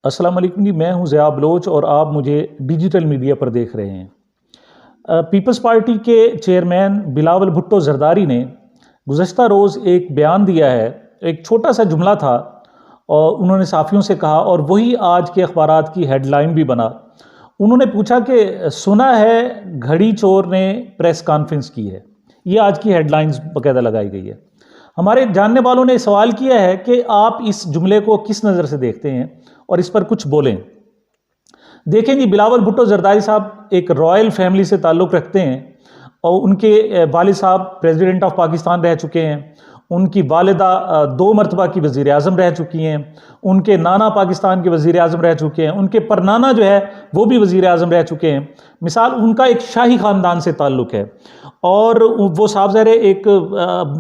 अस्सलाम वालेकुम जी। मैं हूं ज़िया बलोच और आप मुझे डिजिटल मीडिया पर देख रहे हैं। पीपल्स पार्टी के चेयरमैन बिलावल भुट्टो जरदारी ने गुज़श्ता रोज़ एक बयान दिया है। एक छोटा सा जुमला था और उन्होंने साफ़ियों से कहा और वही आज के अखबारात की हेडलाइन भी बना। उन्होंने पूछा कि सुना है घड़ी चोर ने प्रेस कॉन्फ्रेंस की है। ये आज की हेडलाइंस बाकायदा लगाई गई है। हमारे जानने वालों ने सवाल किया है कि आप इस जुमले को किस नज़र से देखते हैं और इस पर कुछ बोलें। देखें जी, बिलावल भुट्टो जरदारी साहब एक रॉयल फैमिली से ताल्लुक़ रखते हैं और उनके वालिद साहब प्रेसिडेंट ऑफ पाकिस्तान रह चुके हैं। उनकी वालिदा 2 मरतबा की वज़ीर आज़म रह चुकी हैं। उनके नाना पाकिस्तान के वज़ीर आज़म रह चुके हैं। उनके परनाना जो है वो भी वज़ीर आज़म रह चुके हैं। मिसाल, उनका एक शाही ख़ानदान से ताल्लुक़ है और वो साहब ज़रे एक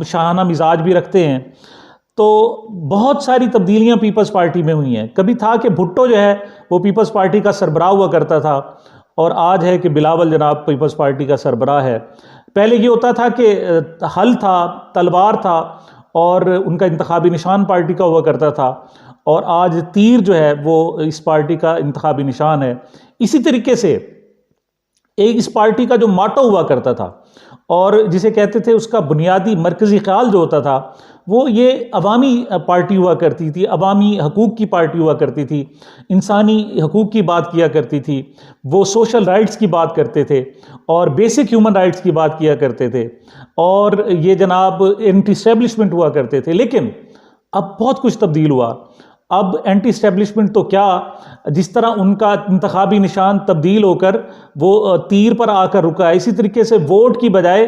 शाहाना मिजाज भी रखते हैं। तो बहुत सारी तब्दीलियां पीपल्स पार्टी में हुई हैं। कभी था कि भुट्टो जो है वो पीपल्स पार्टी का सरबराह हुआ करता था और आज है कि बिलावल जनाब पीपल्स पार्टी का सरबराह है। पहले ये होता था कि हल था, तलवार था और उनका इंतखाबी निशान पार्टी का हुआ करता था और आज तीर जो है वो इस पार्टी का इंतखाबी निशान है। इसी तरीके से एक इस पार्टी का जो माटो हुआ करता था और जिसे कहते थे उसका बुनियादी मरकज़ी ख्याल जो होता था वो ये अवामी पार्टी हुआ करती थी, अवामी हकूक़ की पार्टी हुआ करती थी, इंसानी हकूक़ की बात किया करती थी, वो सोशल राइट्स की बात करते थे और बेसिक ह्यूमन राइट्स की बात किया करते थे और ये जनाब एंटी एस्टेब्लिशमेंट हुआ करते थे। लेकिन अब बहुत कुछ तब्दील हुआ। अब एंटी इस्टेब्लिशमेंट तो क्या, जिस तरह उनका इंतखाबी निशान तब्दील होकर वो तीर पर आकर रुका है, इसी तरीके से वोट की बजाय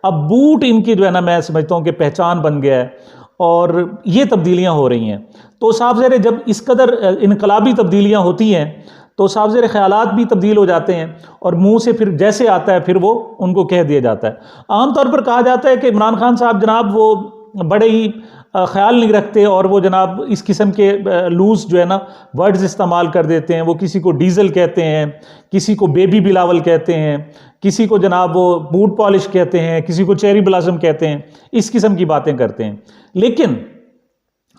अब बूट इनकी जो है ना, मैं समझता हूँ कि पहचान बन गया है और ये तब्दीलियाँ हो रही हैं। तो साहब ज़रे जब इस कदर इनकलाबी तब्दीलियाँ होती हैं तो साहब ज़रे ख्यालात भी तब्दील हो जाते हैं और मुंह से फिर जैसे आता है फिर वो उनको कह दिया जाता है। आमतौर पर कहा जाता है कि इमरान खान साहब जनाब वो बड़े ही ख्याल नहीं रखते और वो जनाब इस किस्म के लूज जो है ना वर्ड्स इस्तेमाल कर देते हैं। वो किसी को डीजल कहते हैं, किसी को बेबी बिलावल कहते हैं, किसी को जनाब वो बूट पॉलिश कहते हैं, किसी को चेरी ब्लॉसम कहते हैं, इस किस्म की बातें करते हैं। लेकिन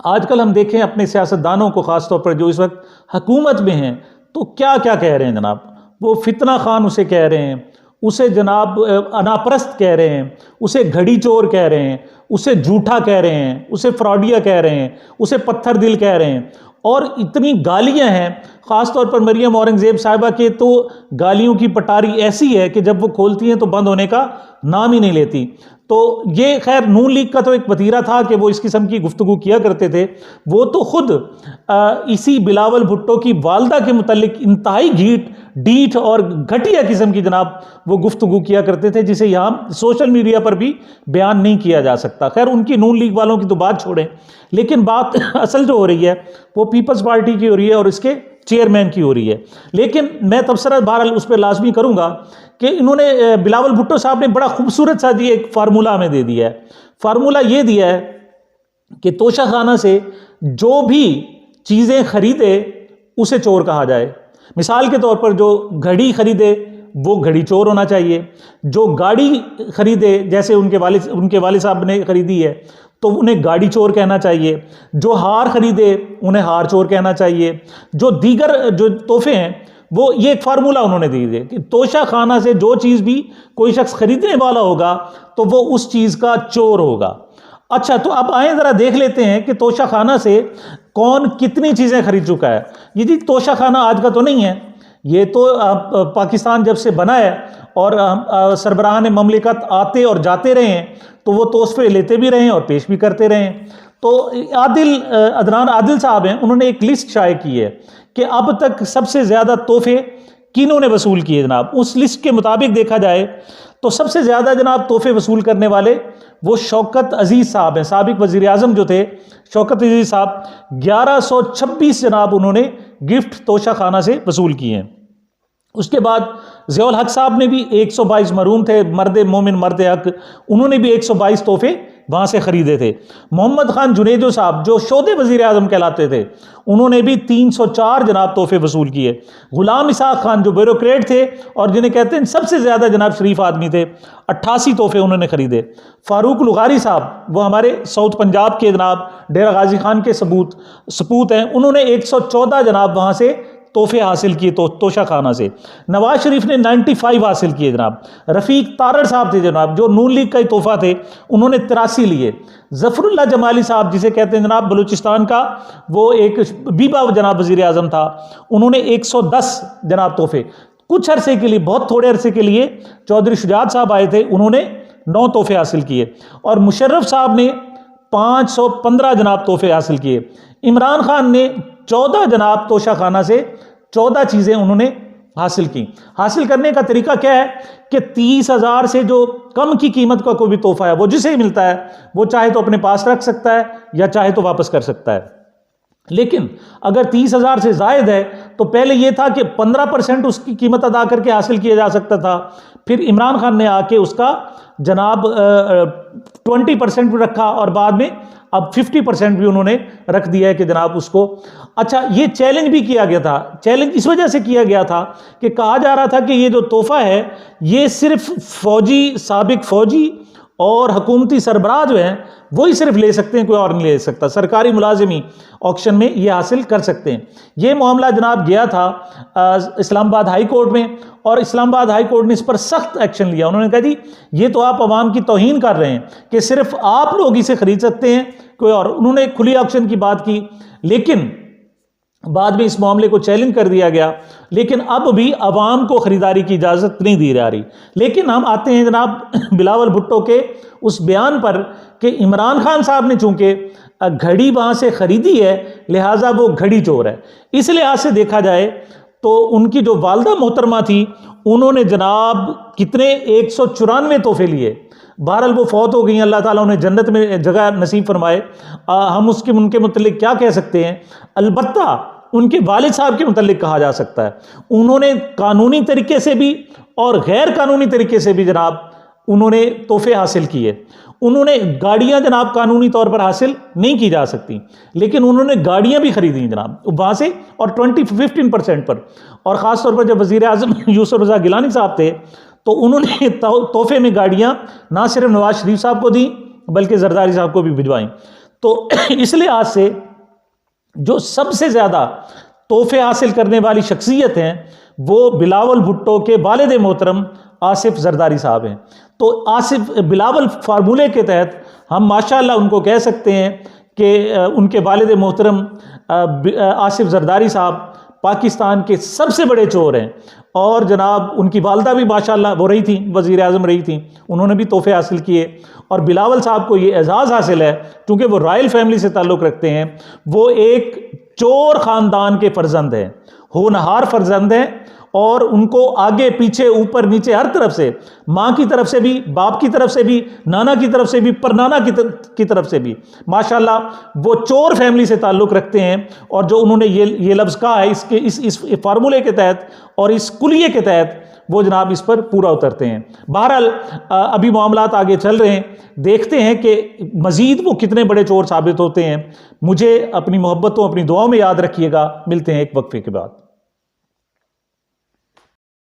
आजकल हम देखें अपने सियासतदानों को, ख़ास तौर पर जो इस वक्त हुकूमत में हैं, तो क्या क्या कह रहे हैं जनाब। वो फितना खान उसे कह रहे हैं, उसे जनाब अनापरस्त कह रहे हैं, उसे घड़ी चोर कह रहे हैं, उसे झूठा कह रहे हैं, उसे फ्रॉडिया कह रहे हैं, उसे पत्थर दिल कह रहे हैं और इतनी गालियां हैं। ख़ास तौर पर मरियम औरंगज़ेब साहिबा के तो गालियों की पटारी ऐसी है कि जब वो खोलती हैं तो बंद होने का नाम ही नहीं लेती। तो ये खैर नून लीग का तो एक वतीरा था कि वो इस किस्म की गुफ्तगू किया करते थे। वो तो खुद इसी बिलावल भुट्टो की वालदा के मुतल्लिक इंतहाई डीठ और घटिया किस्म की जनाब वो गुफ्तगू किया करते थे, जिसे यहाँ सोशल मीडिया पर भी बयान नहीं किया जा सकता। खैर उनकी नून लीग वालों की तो बात छोड़ें, लेकिन बात असल जो हो रही है वो पीपल्स पार्टी की हो रही है और इसके चेयरमैन की हो रही है। लेकिन मैं तबसरा बहरहाल उस पर लाजमी करूँगा कि इन्होंने बिलावल भुट्टो साहब ने बड़ा खूबसूरत सा जी एक फार्मूला हमें दे दिया है। फार्मूला ये दिया है कि तोशाखाना से जो भी चीज़ें खरीदे उसे चोर कहा जाए। मिसाल के तौर पर जो घड़ी खरीदे वो घड़ी चोर होना चाहिए, जो गाड़ी खरीदे जैसे उनके वालिद साहब ने खरीदी है तो उन्हें गाड़ी चोर कहना चाहिए, जो हार खरीदे उन्हें हार चोर कहना चाहिए, जो दीगर जो तोहफे हैं वो, ये एक फार्मूला उन्होंने दी है कि तोशा खाना से जो चीज़ भी कोई शख्स खरीदने वाला होगा तो वो उस चीज़ का चोर होगा। अच्छा, तो अब आए ज़रा देख लेते हैं कि तोशा खाना से कौन कितनी चीज़ें खरीद चुका है। ये जी तोशा खाना आज का तो नहीं है, ये तो पाकिस्तान जब से बना है और सरबराहान ममलिकत आते और जाते रहे हैं तो वो तोहफे लेते भी रहे हैं और पेश भी करते रहे हैं। तो अदनान आदिल साहब हैं, उन्होंने एक लिस्ट शाये की है कि अब तक सबसे ज़्यादा तोहफे किन्हों ने वसूल किए जनाब। उस लिस्ट के मुताबिक देखा जाए तो सबसे ज़्यादा जनाब तोहफे वसूल करने वाले वो शौकत अजीज़ साहब हैं। साबिक वज़ीर आज़म जो थे शौकत अजीज़ साहब 1126 जनाब उन्होंने गिफ्ट तोशा खाना से वसूल किए हैं। उसके बाद ज़ियाउल हक साहब ने भी 122 मरूम थे, मर्द मोमिन मर्द हक, उन्होंने भी 122 तोहफे वहाँ से ख़रीदे थे। मोहम्मद खान जुनेजो साहब जो शोधे वज़ीर आज़म कहलाते थे, उन्होंने भी 304 जनाब तोहफे वसूल किए। ग़ुलाम इसाक़ खान जो ब्यूरोक्रेट थे और जिन्हें कहते हैं सबसे ज़्यादा जनाब शरीफ आदमी थे, 88 तोहफे उन्होंने ख़रीदे। फ़ारूक लुगारी साहब, वो हमारे साउथ पंजाब के जनाब डेरा गाजी खान के सपूत हैं, उन्होंने 114 जनाब वहाँ से तोहफे हासिल किए तोशा खाना से। नवाज शरीफ ने 95 हासिल किए जनाब। रफ़ीक तारड़ साहब थे जनाब, जो नून लीग का ही तोहफा थे, उन्होंने 83 लिए। ज़फ़रुल्लाह जमाली साहब जिसे कहते हैं जनाब बलूचिस्तान का वो एक बीबा जनाब वज़ीर आज़म था, उन्होंने 110 जनाब तोहफे। कुछ अरसे के लिए, बहुत थोड़े अरसे के लिए चौधरी शुजात साहब आए थे, उन्होंने 9 तोहफे हासिल किए। और मुशर्रफ साहब ने 515 जनाब तोहफे हासिल किए। इमरान खान ने 14 जनाब तोशा खाना से 14 चीज़ें उन्होंने हासिल की। हासिल करने का तरीका क्या है कि 30,000 से जो कम की कीमत का कोई भी तोहफा है, वो जिसे मिलता है वो चाहे तो अपने पास रख सकता है या चाहे तो वापस कर सकता है। लेकिन अगर 30,000 से ज़ायद है तो पहले यह था कि 15% उसकी कीमत अदा करके हासिल किया जा सकता था। फिर इमरान खान ने आके उसका जनाब 20% भी रखा और बाद में अब 50% भी उन्होंने रख दिया है कि जनाब उसको। अच्छा, ये चैलेंज भी किया गया था। चैलेंज इस वजह से किया गया था कि कहा जा रहा था कि ये जो तोहफा है ये सिर्फ फौजी, साबिक फौजी और हुकूमती सरबराह जो हैं वही सिर्फ ले सकते हैं, कोई और नहीं ले सकता। सरकारी मुलाजिमी ऑक्शन में ये हासिल कर सकते हैं। ये मामला जनाब गया था इस्लामाबाद हाई कोर्ट में और इस्लामाबाद हाई कोर्ट ने इस पर सख्त एक्शन लिया। उन्होंने कहा जी ये तो आप अवाम की तौहीन कर रहे हैं कि सिर्फ आप लोग इसे खरीद सकते हैं, कोई और। उन्होंने खुली ऑक्शन की बात की, लेकिन बाद में इस मामले को चैलेंज कर दिया गया। लेकिन अब भी अवाम को ख़रीदारी की इजाज़त नहीं दी जा रही। लेकिन हम आते हैं जनाब बिलावल भुट्टो के उस बयान पर कि इमरान खान साहब ने चूँकि घड़ी वहाँ से ख़रीदी है लिहाजा वो घड़ी चोर है। इस लिहाज से देखा जाए तो उनकी जो वालदा मोहतरमा थी, उन्होंने जनाब कितने 194 तोहफे लिए। बहरहाल वो फौत हो गई, अल्लाह ताला उन्हें जन्नत में जगह नसीब फरमाए। हम उनके मुतल्लिक क्या कह सकते हैं? अलबत्ता उनके वालिद साहब के मुतल्लिक कहा जा सकता है, उन्होंने कानूनी तरीके से भी और गैर कानूनी तरीके से भी जनाब उन्होंने तोहफे हासिल किए। उन्होंने गाड़ियां जनाब कानूनी तौर पर हासिल नहीं की जा सकती, लेकिन उन्होंने गाड़ियां भी खरीदी जनाब वहाँ से, और 15% पर। और ख़ास तौर पर जब वज़ीर आज़म यूसुफ रज़ा गिलानी साहब थे तो उन्होंने तोहफे में गाड़ियां ना सिर्फ नवाज शरीफ साहब को दी बल्कि जरदारी साहब को भी भिजवाई। तो इस लिहाज से जो सबसे ज़्यादा तोहफे हासिल करने वाली शख्सियत हैं वो बिलावल भुट्टो के वालिद मोहतरम आसिफ जरदारी साहब हैं। तो आसिफ बिलावल फार्मूले के तहत हम माशाअल्लाह उनको कह सकते हैं कि उनके वालिद मोहतरम आसिफ जरदारी साहब पाकिस्तान के सबसे बड़े चोर हैं। और जनाब उनकी वालदा भी माशाअल्लाह वो रही थी, वज़ीर आज़म रही थी, उन्होंने भी तोहफे हासिल किए। और बिलावल साहब को ये एजाज़ हासिल है क्योंकि वो रॉयल फैमिली से ताल्लुक़ रखते हैं। वो एक चोर ख़ानदान के फ़र्जंद हैं, होनहार फ़र्जंद हैं, और उनको आगे पीछे ऊपर नीचे हर तरफ से, माँ की तरफ से भी, बाप की तरफ से भी, नाना की तरफ से भी, परनाना की तरफ से भी माशाल्लाह वो चोर फैमिली से ताल्लुक़ रखते हैं। और जो उन्होंने ये लफ्ज़ कहा है इसके इस फार्मूले के तहत और इस कुलिये के तहत वो जनाब इस पर पूरा उतरते हैं। बहरहाल अभी मामलात आगे चल रहे हैं, देखते हैं कि मज़ीद वो कितने बड़े चोर साबित होते हैं। मुझे अपनी मोहब्बतों, अपनी दुआओं में याद रखिएगा। मिलते हैं एक वक्फे के बाद।